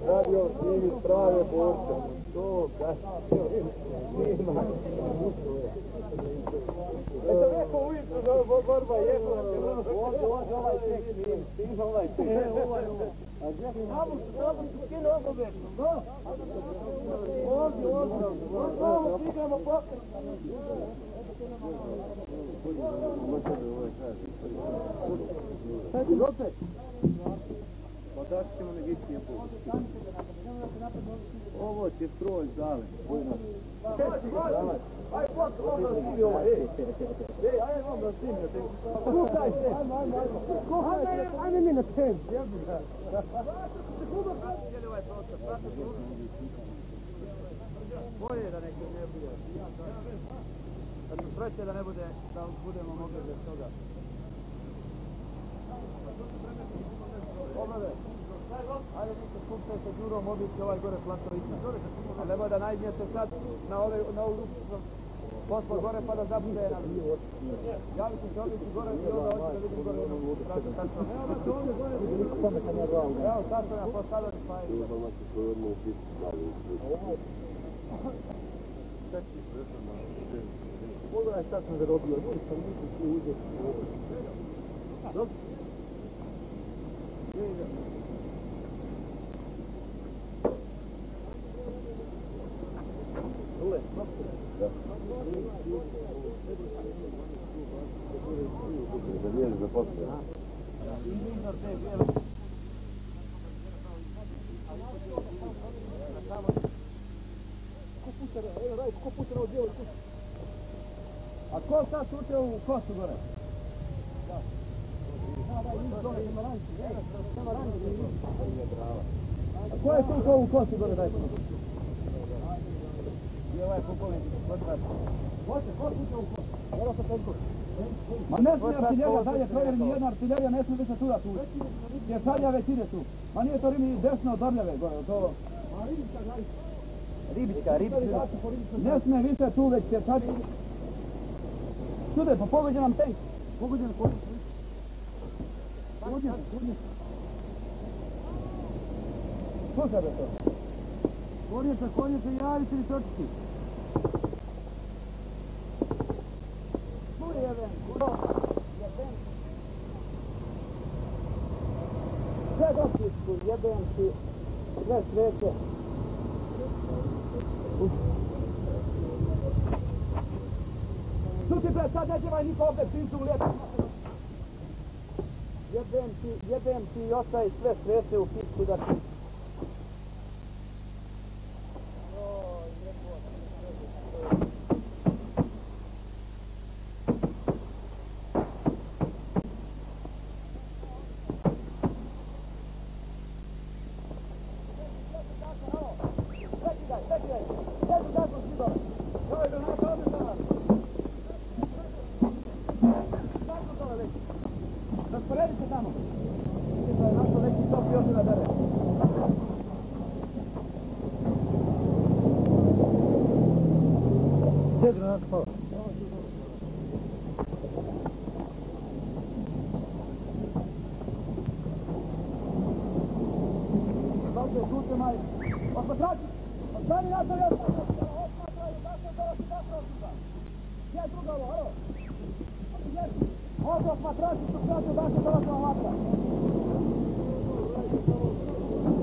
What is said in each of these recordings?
Radio snimi prave borce. To eto neko ujutro za borba je. Može ovaj tek snim, ovaj tek. A gdje ti tamo su skine obovečno, da? Ovdje, igramo poker. Sad ti opet? Pa da ćemo negitnije put. Ovo će stroj zale. Aj, vam da snimio. Slušaj se. Ajde mi na tem. Bolje da neki ne bude. Kad mi sreće da ne bude, da budemo mogli bez toga. Obrade. Ajde mi se skupite sa Đurom, obići ovaj gore plastovića. A nebo da najdnjete sad na ovu rupu posla gore pa da zabude nam. Javite se obići gore i onda hoću da vidim gore jednu tražu tačno. Evo sad sam ja postavljeni pa je. Pogledaj šta sam zarobio, nisam ti uzeti. Dobro? A ko sad sutio u kosu gore? A ko je sutio u kosu gore? I ovaj pukovnik, ko sutio u kosu? Evo sa tenku. Ma ne smije artiljerija dalje provjeriti, nijedna artiljerija ne smije više tuda tu. Jer sadja već ide tu. Ma nije to Rimi desno od Orljave gore, to... Ribička. Ne smije više tu već jer sad... Sude, pa pogođe nam tank. Pogođe nam kođe. Slušaj be to. Konjeca, javite li točiti. Sve dopisku, jebem ti sve svete. Šuti bre, sad neće vaj niko ovdje princu u lijetu. Jebem ti i ostaje sve svete u pisku da ti... Rasporedite tamo. To je našo neki stop i ovdje nadere. Gdje je granat pao? Ovdje, žute maj. Osmatrači! Ostani nastav još! Osmatraju, gdje je druga ovo, halo? Ovdje osmatrači su kraću da se dolazila vatra.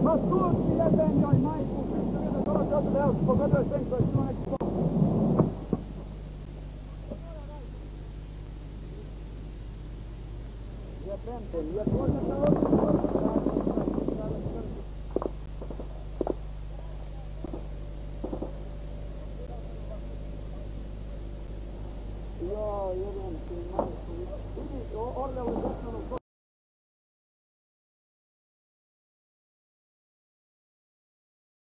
Ma skući jebem joj majku, što je da dolazi ovdje da evo, pogledaj sve koji su neki stop. Jebem te, jebem te ovdje. Jo, jebem ti majku. Vidi, Orle u desnom